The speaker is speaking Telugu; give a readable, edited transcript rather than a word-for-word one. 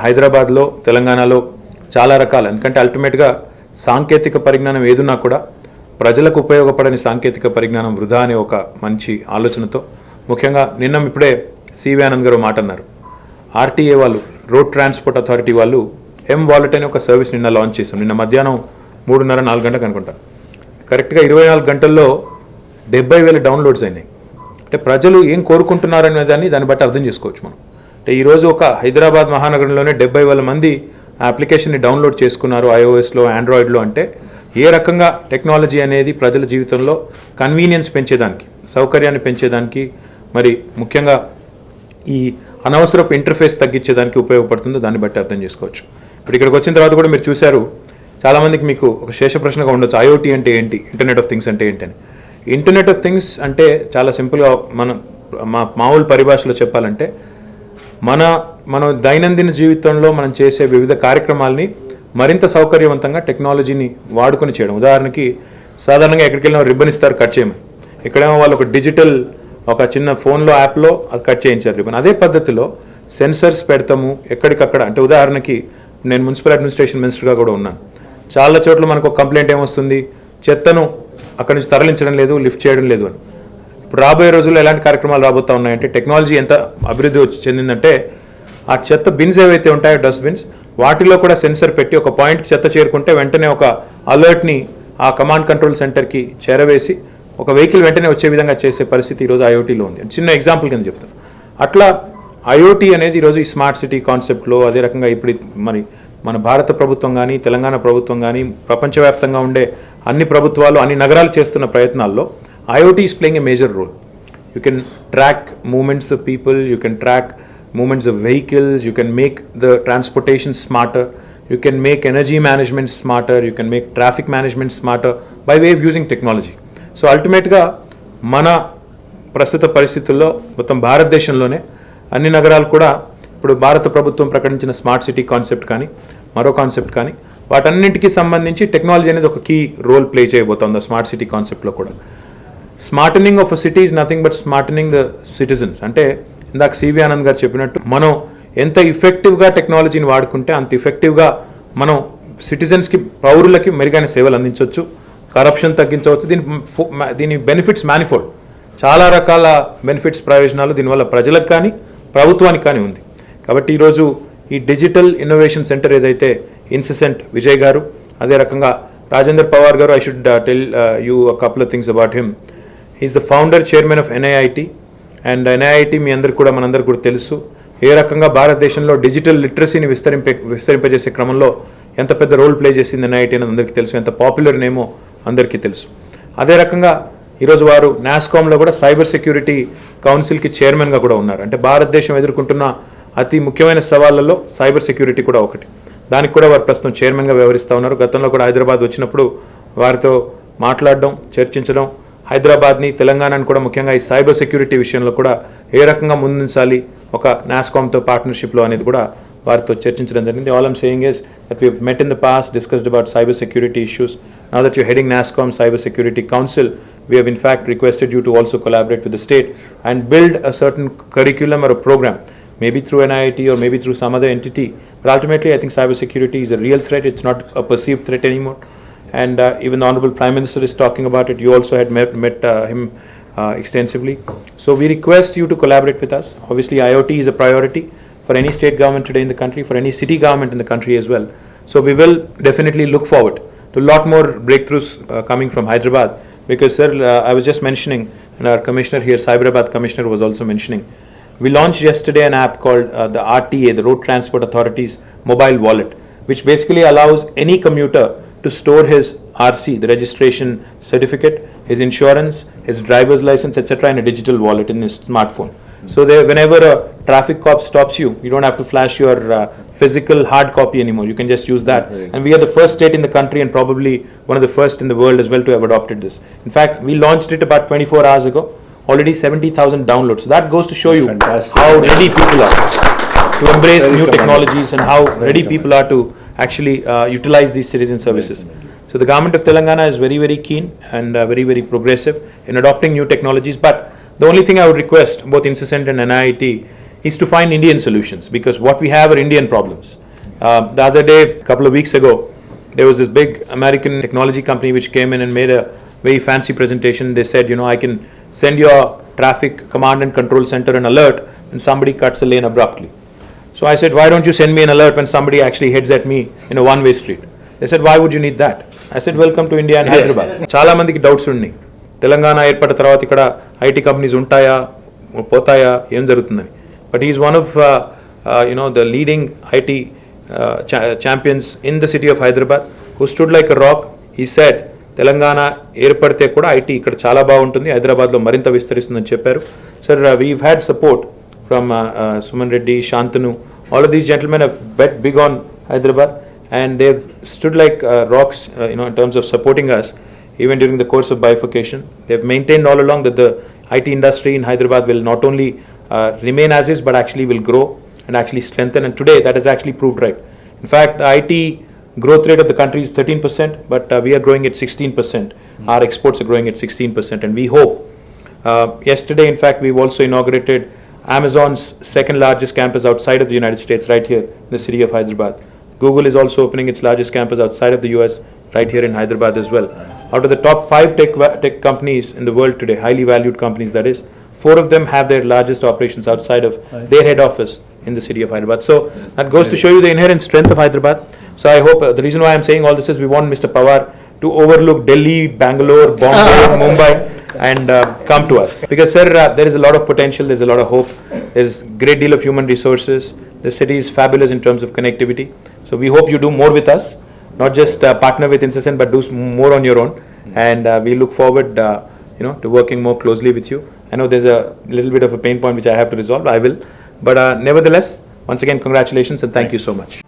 హైదరాబాద్లో తెలంగాణలో చాలా రకాల, ఎందుకంటే అల్టిమేట్గా సాంకేతిక పరిజ్ఞానం ఏదున్నా కూడా ప్రజలకు ఉపయోగపడని సాంకేతిక పరిజ్ఞానం వృధా అనే ఒక మంచి ఆలోచనతో, ముఖ్యంగా నిన్న ఇప్పుడే సివి ఆనంద్ గారు మాట అన్నారు, ఆర్టీఏ వాళ్ళు, రోడ్ ట్రాన్స్పోర్ట్ అథారిటీ వాళ్ళు వాలెట్ అనే ఒక సర్వీస్ నిన్న లాంచ్ చేశాం. నిన్న మధ్యాహ్నం 3:30-4 గంటలకు అనుకుంటా, కరెక్ట్గా 24 గంటల్లో 70,000 డౌన్లోడ్స్ అయినాయి. అంటే ప్రజలు ఏం కోరుకుంటున్నారనే దాన్ని బట్టి అర్థం చేసుకోవచ్చు మనం. అంటే ఈరోజు ఒక హైదరాబాద్ మహానగరంలోనే 70,000 మంది ఆ అప్లికేషన్ని డౌన్లోడ్ చేసుకున్నారు ఐఓఎస్లో, ఆండ్రాయిడ్లో. అంటే ఏ రకంగా టెక్నాలజీ అనేది ప్రజల జీవితంలో కన్వీనియన్స్ పెంచేదానికి, సౌకర్యాన్ని పెంచేదానికి, మరి ముఖ్యంగా ఈ అనవసరపు ఇంటర్ఫేస్ తగ్గించేదానికి ఉపయోగపడుతుందో దాన్ని బట్టి అర్థం చేసుకోవచ్చు. ఇప్పుడు ఇక్కడికి వచ్చిన తర్వాత కూడా మీరు చూశారు, చాలామందికి మీకు ఒక శేష ప్రశ్నగా ఉండొచ్చు, ఐఓటీ అంటే ఏంటి, ఇంటర్నెట్ ఆఫ్ థింగ్స్ అంటే ఏంటి అని. ఇంటర్నెట్ ఆఫ్ థింగ్స్ అంటే చాలా సింపుల్గా మామూలు పరిభాషలో చెప్పాలంటే మన దైనందిన జీవితంలో మనం చేసే వివిధ కార్యక్రమాలని మరింత సౌకర్యవంతంగా టెక్నాలజీని వాడుకొని చేయడం. ఉదాహరణకి సాధారణంగా ఎక్కడికి వెళ్ళినా రిబ్బన్ ఇస్తారు కట్ చేయమని, ఇక్కడేమో వాళ్ళు ఒక డిజిటల్ ఒక చిన్న ఫోన్లో యాప్లో అది కట్ చేయించారు రిబ్బన్. అదే పద్ధతిలో సెన్సర్స్ పెడతాము ఎక్కడికక్కడ. అంటే ఉదాహరణకి నేను మున్సిపల్ అడ్మినిస్ట్రేషన్ మినిస్టర్గా కూడా ఉన్నాను. చాలా చోట్ల మనకు ఒక కంప్లైంట్ ఏమొస్తుంది, చెత్తను అక్కడి నుంచి తరలించడం లేదు, లిఫ్ట్ చేయడం లేదు అని. ఇప్పుడు రాబోయే రోజుల్లో ఎలాంటి కార్యక్రమాలు రాబోతూ ఉన్నాయంటే, టెక్నాలజీ ఎంత అభివృద్ధి చెందిందంటే ఆ చెత్త బిన్స్ ఏవైతే ఉంటాయో డస్ట్బిన్స్, వాటిలో కూడా సెన్సర్ పెట్టి ఒక పాయింట్కి చెత్త చేరుకుంటే వెంటనే ఒక అలర్ట్ని ఆ కమాండ్ కంట్రోల్ సెంటర్కి చేరవేసి ఒక వెహికల్ వెంటనే వచ్చే విధంగా చేసే పరిస్థితి ఈరోజు ఐఓటీలో ఉంది. చిన్న ఎగ్జాంపుల్ కింద చెప్తాను. అట్లా ఐఓటీ అనేది ఈరోజు ఈ స్మార్ట్ సిటీ కాన్సెప్ట్లో, అదే రకంగా ఇప్పుడు మరి మన భారత ప్రభుత్వం కానీ, తెలంగాణ ప్రభుత్వం కానీ, ప్రపంచవ్యాప్తంగా ఉండే అన్ని ప్రభుత్వాలు, అన్ని నగరాలు చేస్తున్న ప్రయత్నాల్లో IoT is playing a major role. You can track movements of people, you can track movements of vehicles, you can make the transportation smarter, you can make energy management smarter, you can make traffic management smarter by way of using technology. So ultimately మన ప్రస్తుత పరిస్థితుల్లో మొత్తం భారతదేశంలోనే అన్ని నగరాలు కూడా ఇప్పుడు భారత ప్రభుత్వం ప్రకటించిన స్మార్ట్ సిటీ కాన్సెప్ట్ కానీ మరో కాన్సెప్ట్ కానీ వాటన్నింటికి సంబంధించి టెక్నాలజీ అనేది ఒక కీ రోల్ ప్లే చేయబోతోంది స్మార్ట్ సిటీ కాన్సెప్ట్లో కూడా. Smartening of a city is nothing but smartening the citizens. అంటే ఇందాక సివి ఆనంద్ గారు చెప్పినట్టు మనం ఎంత ఇఫెక్టివ్గా టెక్నాలజీని వాడుకుంటే అంత ఇఫెక్టివ్గా మనం సిటిజన్స్కి, పౌరులకి మెరుగైన సేవలు అందించవచ్చు, కరప్షన్ తగ్గించవచ్చు. దీని బెనిఫిట్స్ మ్యానిఫోల్డ్, చాలా రకాల బెనిఫిట్స్, ప్రయోజనాలు దీనివల్ల ప్రజలకు కానీ ప్రభుత్వానికి కానీ ఉంది. కాబట్టి ఈరోజు ఈ డిజిటల్ ఇన్నోవేషన్ సెంటర్ ఏదైతే ఇన్సిసెంట్ విజయ్ గారు, అదే రకంగా Rajender Pawar garu, I should tell you a couple of things about him. He's the founder chairman of NIIT. And NIIT మీ అందరికి కూడా, మనందరికి కూడా తెలుసు ఏ రకంగా భారతదేశంలో డిజిటల్ లిటరసీని విస్తరింపజేసే క్రమంలో ఎంత పెద్ద రోల్ ప్లే చేసింది ఎన్ఐఐటి అనేది అందరికీ తెలుసు, ఎంత పాపులర్ నేమో అందరికీ తెలుసు. అదే రకంగా ఈరోజు వారు నాస్కామ్లో కూడా సైబర్ సెక్యూరిటీ కౌన్సిల్కి చైర్మన్గా కూడా ఉన్నారు. అంటే భారతదేశం ఎదుర్కొంటున్న అతి ముఖ్యమైన సవాళ్ళలో సైబర్ సెక్యూరిటీ కూడా ఒకటి. దానికి కూడా వారు ప్రస్తుతం చైర్మన్గా వ్యవహరిస్తూ ఉన్నారు. గతంలో కూడా హైదరాబాద్ వచ్చినప్పుడు వారితో మాట్లాడడం, చర్చించడం, హైదరాబాద్ని, తెలంగాణని కూడా ముఖ్యంగా ఈ సైబర్ సెక్యూరిటీ విషయంలో కూడా ఏ రకంగా ముందుంచాలి ఒక నాస్కామ్తో పార్ట్నర్షిప్లో అనేది కూడా వారితో చర్చించడం జరిగింది. All I'm saying is that we met in the past, discussed about cyber security issues. Now that you're heading NASCOM Cyber Security Council, we have in fact requested you to also collaborate with the state and build a certain curriculum or a program, maybe through NIIT or maybe through some other entity. But ultimately, I think cyber security is a real threat. It's not a perceived threat anymore. And even the Honorable Prime Minister is talking about it. You also had met him extensively. So we request you to collaborate with us. Obviously, IoT is a priority for any state government today in the country, for any city government in the country as well. So we will definitely look forward to a lot more breakthroughs coming from Hyderabad. Because sir, I was just mentioning, and our commissioner here, Cyberabad commissioner, was also mentioning, we launched yesterday an app called the RTA, the Road Transport Authority's mobile wallet, which basically allows any commuter to store his RC, the registration certificate, his insurance, his driver's license, etc. in a digital wallet in his smartphone. So there, whenever a traffic cop stops you, you don't have to flash your physical hard copy anymore. You can just use that. And we are the first state in the country and probably one of the first in the world as well to have adopted this. In fact, we launched it about 24 hours ago. Already 70,000 downloads. So that goes to show you how ready people are to embrace new technologies and how ready people are to actually utilize these citizen services. So the government of Telangana is very, very keen and very, very progressive in adopting new technologies. But the only thing I would request both INSICENT and NIIT is to find Indian solutions, because what we have are Indian problems. The other day, a couple of weeks ago, there was this big American technology company which came in and made a very fancy presentation. They said, I can send your traffic command and control center an alert when somebody cuts a lane abruptly. So I said, why don't you send me an alert when somebody actually heads at me in a one-way street? They said, why would you need that? I said, welcome to India and Hyderabad. చాలా మందికి డౌట్స్ ఉన్నాయి, తెలంగాణ ఏర్పడిన తర్వాత ఇక్కడ ఐటీ కంపెనీస్ ఉంటాయా పోతాయా ఏం జరుగుతుందని. But is one of the leading IT champions in the city of Hyderabad, who stood like a rock. He said, Telangana ఏర్పడితే కూడా ఐటీ ఇక్కడ చాలా బాగుంటుంది, హైదరాబాద్లో మరింత విస్తరిస్తుందని చెప్పారు. Sir, we've had support from Suman Reddy, Shantanu. All of these gentlemen have bet big on Hyderabad, and they've stood like rocks, in terms of supporting us, even during the course of bifurcation. They've maintained all along that the IT industry in Hyderabad will not only remain as is, but actually will grow and actually strengthen. And today, that has actually proved right. In fact, the IT growth rate of the country is 13%, but we are growing at 16%. Our exports are growing at 16%, and we hope. Yesterday, in fact, we've also inaugurated Amazon's second largest campus outside of the United States, right here in the city of Hyderabad. Google is also opening its largest campus outside of the US, right here in Hyderabad as well. Out of the top 5 tech companies in the world today, highly valued companies that is, 4 of them have their largest operations outside of their head office in the city of Hyderabad. So that goes to show you the inherent strength of Hyderabad. So I hope, the reason why I'm saying all this is we want Mr. Pawar to overlook Delhi, Bangalore, Bombay, Mumbai, and come to us. Because sir, there is a lot of potential, there's a lot of hope, there's great deal of human resources. The city is fabulous in terms of connectivity. So we hope you do more with us, not just partner with Incessant, but do more on your own. And we look forward, to working more closely with you. I know there's a little bit of a pain point which I have to resolve. I will. But nevertheless, once again, congratulations and thank you so much.